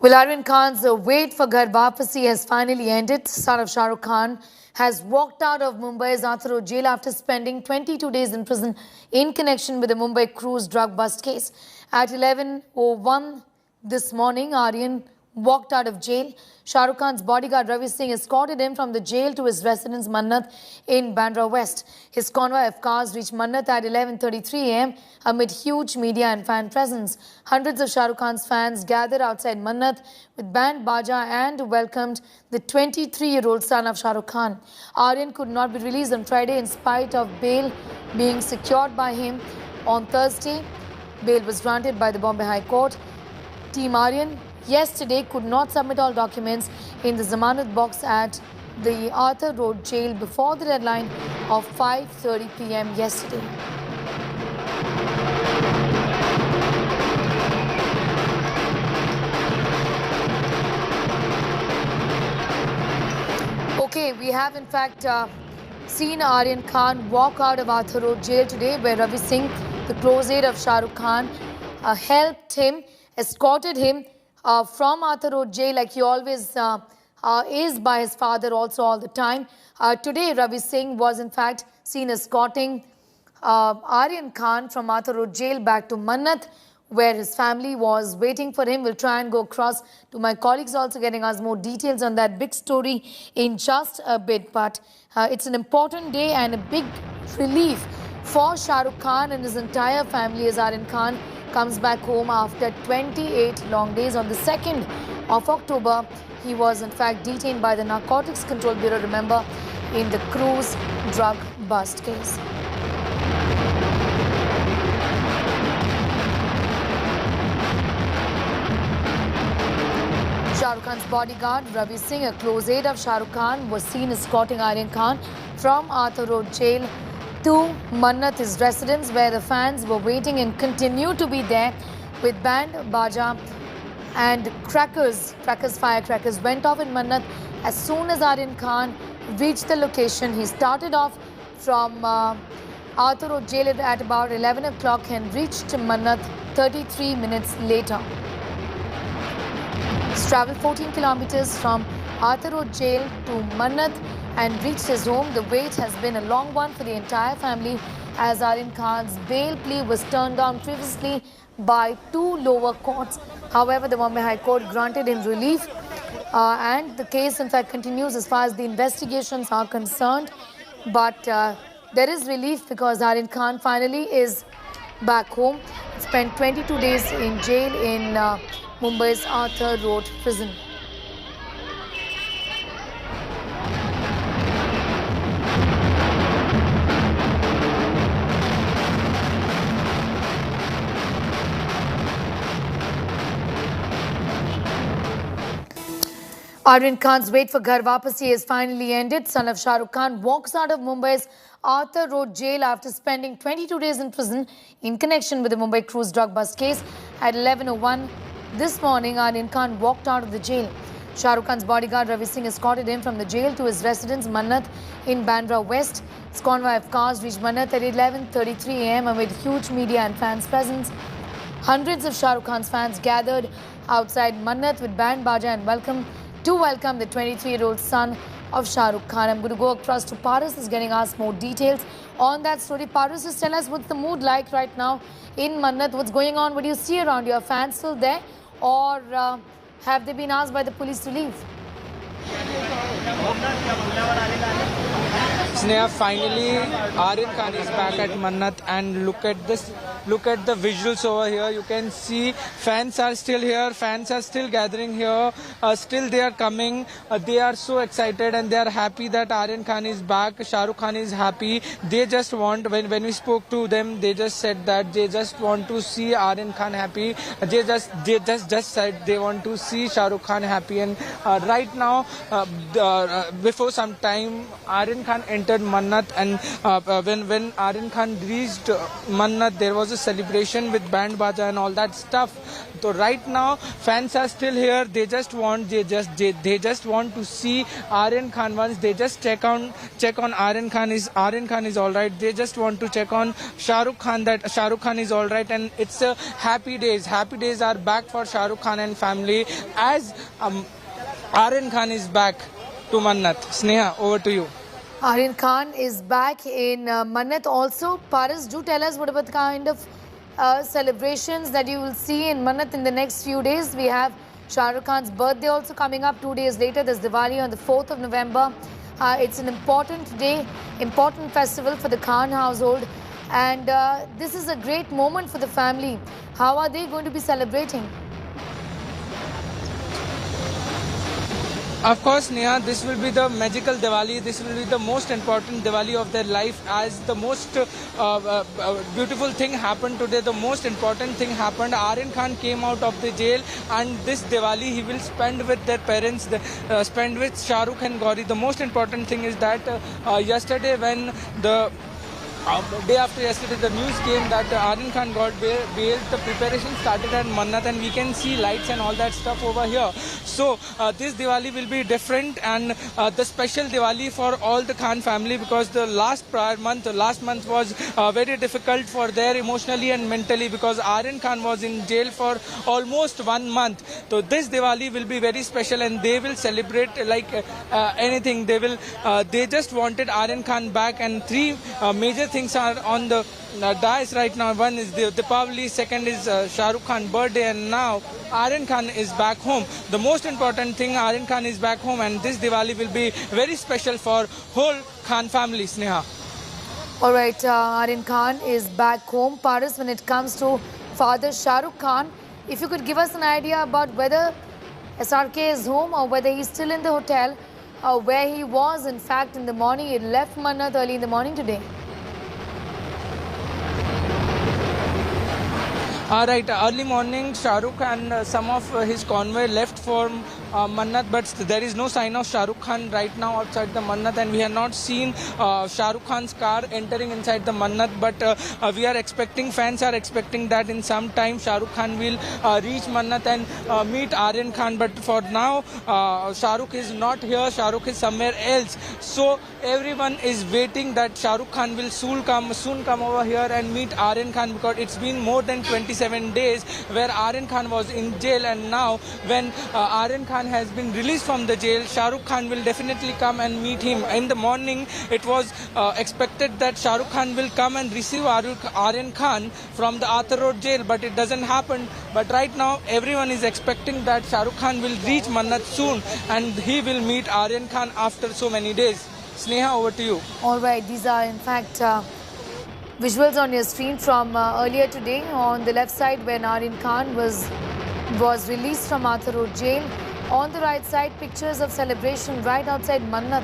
Well, Aryan Khan's wait for Ghar Wapasi has finally ended. Son of Shah Rukh Khan has walked out of Mumbai's Athar Road jail after spending 22 days in prison in connection with the Mumbai cruise drug bust case. At 11:01 this morning, Aryan walked out of jail. Shah Rukh Khan's bodyguard Ravi Singh escorted him from the jail to his residence Mannat in Bandra West. His convoy of cars reached Mannat at 11:33 am amid huge media and fan presence. Hundreds of Shah Rukh Khan's fans gathered outside Mannat with band baja and welcomed the 23-year-old son of Shah Rukh Khan. Aryan could not be released on Friday in spite of bail being secured by him on Thursday. Bail was granted by the Bombay High Court. Team Aryan yesterday could not submit all documents in the Zamanat box at the Athar Road jail before the deadline of 5:30 p.m. yesterday. Okay, we have in fact seen Aryan Khan walk out of Athar Road jail today, where Ravi Singh, the close aide of Shah Rukh Khan, helped him, escorted him from Athar Road jail like he always is by his father also all the time. Today, Ravi Singh was in fact seen escorting Aryan Khan from Athar Road jail back to Mannat, where his family was waiting for him. We'll try and go across to my colleagues also getting us more details on that big story in just a bit. But it's an important day and a big relief for Shah Rukh Khan and his entire family as Aryan Khan comes back home after 28 long days. On the 2nd of October, he was in fact detained by the Narcotics Control Bureau, remember, in the cruise drug bust case. Shah Rukh Khan's bodyguard, Ravi Singh, a close aide of Shah Rukh Khan, was seen escorting Aryan Khan from Athar Road jail to Mannat, his residence, where the fans were waiting and continue to be there with band, baja and firecrackers went off in Mannat. As soon as Aryan Khan reached the location, he started off from Athar Road jail at about 11 o'clock and reached Mannat 33 minutes later. He's travelled 14 kilometers from Athar Road jail to Mannat and reached his home. The wait has been a long one for the entire family as Aryan Khan's bail plea was turned down previously by 2 lower courts. However, the Bombay High Court granted him relief and the case in fact continues as far as the investigations are concerned. But there is relief because Aryan Khan finally is back home. He spent 22 days in jail in Mumbai's Athar Road prison. Aryan Khan's wait for Ghar Wapasi has finally ended. Son of Shah Rukh Khan walks out of Mumbai's Athar Road jail after spending 22 days in prison in connection with the Mumbai cruise drug bust case. At 11:01 this morning, Aryan Khan walked out of the jail. Shah Rukh Khan's bodyguard Ravi Singh escorted him from the jail to his residence Mannat in Bandra West. His convoy of cars reached Mannat at 11:33 am amid huge media and fans presence. Hundreds of Shah Rukh Khan's fans gathered outside Mannat with band baja and welcome the 23-year-old son of Shah Rukh Khan. I'm going to go across to Paras, who's getting us more details on that story. Paras, just tell us what's the mood like right now in Mannat? What's going on? What do you see around you? Are fans still there or have they been asked by the police to leave? Sneha, finally Aryan Khan is back at Mannat and look at this. Look at the visuals over here. You can see fans are still here. Fans are still gathering here. Still they are coming. They are so excited and they are happy that Aryan Khan is back. Shah Rukh Khan is happy. They just want, when we spoke to them, they just said that they just want to see Aryan Khan happy. They just said they want to see Shah Rukh Khan happy. And right now, before some time, Aryan Khan entered Mannat, and when Aryan Khan reached Mannat, there was a celebration with band baja and all that stuff. So right now fans are still here. They just want to see Aryan Khan once. They just check on Aryan Khan is all right. They just want to check on Shah Rukh Khan, that Shah Rukh Khan is all right, and it's a happy days. Happy days are back for Shah Rukh Khan and family as Aryan Khan is back to Mannat. Sneha, over to you. Aryan Khan is back in Mannat also. Paras, do tell us what about the kind of celebrations that you will see in Mannat in the next few days. We have Shah Rukh Khan's birthday also coming up 2 days later. There's Diwali on the 4th of November. It's an important day, important festival for the Khan household. And this is a great moment for the family. How are they going to be celebrating? Of course, Neha, this will be the magical Diwali. This will be the most important Diwali of their life, as the most beautiful thing happened today. The most important thing happened. Aryan Khan came out of the jail, and this Diwali he will spend with their parents, spend with Shah Rukh and Gauri. The most important thing is that yesterday, when the day after yesterday, the news came that Aryan Khan got bail. The preparation started at Mannat, and we can see lights and all that stuff over here. So this Diwali will be different, and the special Diwali for all the Khan family, because the last month was very difficult for their emotionally and mentally, because Aryan Khan was in jail for almost 1 month. So this Diwali will be very special, and they will celebrate like anything. They just wanted Aryan Khan back, and three major things are on the dais right now. One is the Deepavali, second is Shah Rukh Khan birthday, and now Aryan Khan is back home. The most important thing, Aryan Khan is back home, and this Diwali will be very special for whole Khan family. Sneha. All right, Aryan Khan is back home. Paras, when it comes to father Shah Rukh Khan, if you could give us an idea about whether SRK is home or whether he's still in the hotel, where he was in fact in the morning. He left Mannat early in the morning today. Right, early morning, Shah Rukh and some of his convoy left for Mannat, but there is no sign of Shah Rukh Khan right now outside the Mannat, and we have not seen Shah Rukh Khan's car entering inside the Mannat, but fans are expecting that in some time Shah Rukh Khan will reach Mannat and meet Aryan Khan, but for now Shah Rukh is not here. Shah Rukh is somewhere else, so everyone is waiting that Shah Rukh Khan will soon come over here and meet Aryan Khan, because it's been more than 27 days where Aryan Khan was in jail, and now when Aryan Khan has been released from the jail, Shah Rukh Khan will definitely come and meet him. In the morning, it was expected that Shah Rukh Khan will come and receive Aryan Khan from the Arthur Road jail, but it doesn't happen. But right now, everyone is expecting that Shah Rukh Khan will reach Mannat soon, and he will meet Aryan Khan after so many days. Sneha, over to you. All right, these are in fact visuals on your screen from earlier today. On the left side, when Aryan Khan was released from Arthur Road jail. On the right side, pictures of celebration right outside Mannat,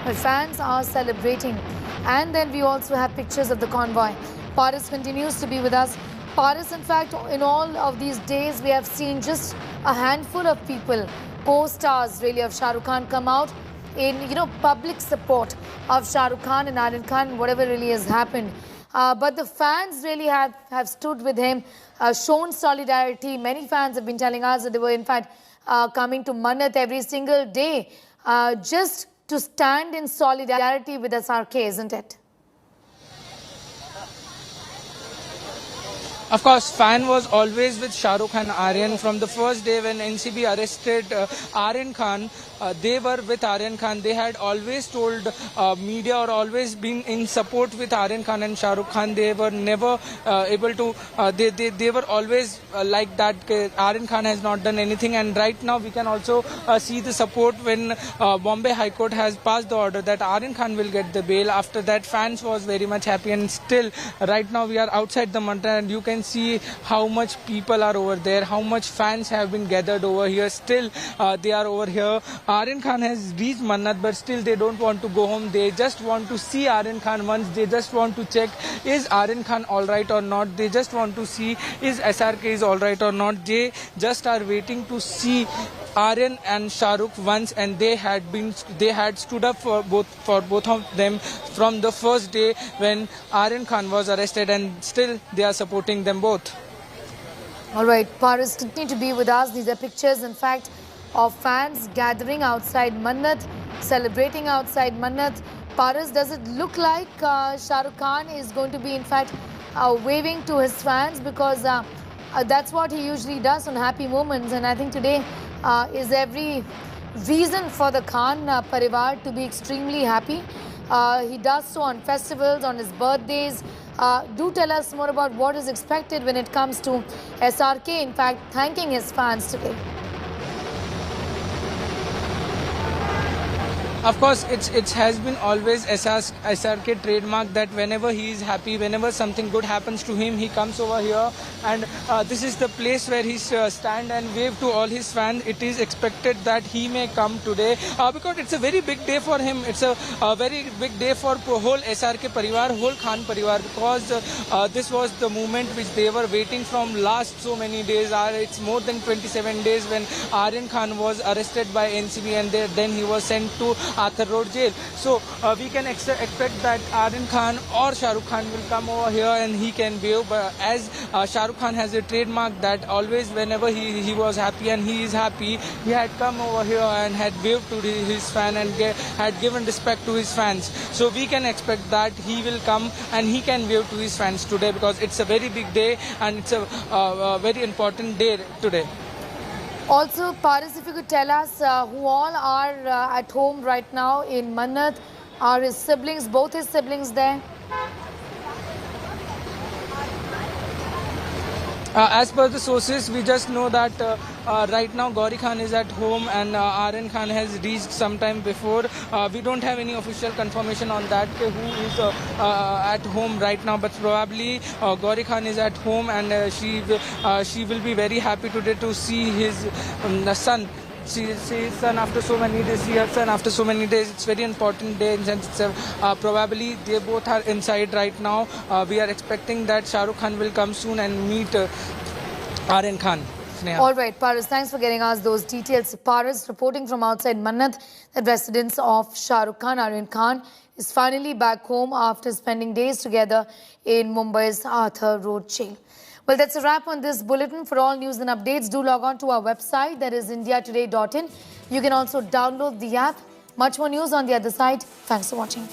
where fans are celebrating. And then we also have pictures of the convoy. Paras continues to be with us. Paras, in fact, in all of these days, we have seen just a handful of people, co-stars really of Shah Rukh Khan, come out in public support of Shah Rukh Khan and Aryan Khan, whatever really has happened. But the fans really have stood with him, shown solidarity. Many fans have been telling us that they were in fact coming to Mannat every single day just to stand in solidarity with SRK, isn't it? Of course, fan was always with Shah Rukh and Aryan. From the first day when NCB arrested Aryan Khan, they were with Aryan Khan. They had always told media, or always been in support with Aryan Khan and Shah Rukh Khan. They were never able to, they were always like that. Aryan Khan has not done anything, and right now we can also see the support when Bombay High Court has passed the order that Aryan Khan will get the bail. After that, fans was very much happy, and still right now we are outside the Mannat, and you can see how much people are over there, how much fans have been gathered over here. Still they are over here. Aryan Khan has reached Mannat, but still they don't want to go home. They just want to see Aryan Khan once. They just want to check, is Aryan Khan all right or not. They just want to see, is SRK is all right or not. They just are waiting to see Aryan and Shah Rukh once, and they had stood up for both of them from the first day when Aryan Khan was arrested, and still they are supporting them both. All right, Paris, continue to be with us. These are pictures, in fact, of fans gathering outside Mannat, celebrating outside Mannat. Paris, does it look like Shah Rukh Khan is going to be, in fact, waving to his fans? Because that's what he usually does on happy moments. And I think today is every reason for the Khan Parivar to be extremely happy. He does so on festivals, on his birthdays. Do tell us more about what is expected when it comes to SRK, in fact, thanking his fans today. Of course, it has been always SRK trademark that whenever he is happy, whenever something good happens to him, he comes over here, and this is the place where he stand and wave to all his fans. It is expected that he may come today because it's a very big day for him. It's a very big day for whole SRK Parivar, whole Khan Parivar, because this was the moment which they were waiting from last so many days. It's more than 27 days when Aryan Khan was arrested by NCB, and then he was sent to Arthur Road jail. So we can expect that Aryan Khan or Shah Rukh Khan will come over here and he can wave. But as Shah Rukh Khan has a trademark that always whenever he was happy and he is happy, he had come over here and had waved to his fan and had given respect to his fans. So we can expect that he will come and he can wave to his fans today, because it's a very big day and it's a very important day today. Also, Paris, if you could tell us who all are at home right now in Mannat. Are his siblings, both his siblings there? As per the sources, we just know that right now Gauri Khan is at home and Aryan Khan has reached sometime before. We don't have any official confirmation on that who is at home right now, but probably Gauri Khan is at home, and she will be very happy today to see his son. See his son after so many days. See her son after so many days. It's a very important day, and probably they both are inside right now. We are expecting that Shah Rukh Khan will come soon and meet Aryan Khan. Sneha. All right, Paris, thanks for getting us those details. Paris reporting from outside Mannat, that residence of Shah Rukh Khan, Aryan Khan, is finally back home after spending days together in Mumbai's Arthur Road jail. Well, that's a wrap on this bulletin. For all news and updates, do log on to our website, that is indiatoday.in. You can also download the app. Much more news on the other side. Thanks for watching.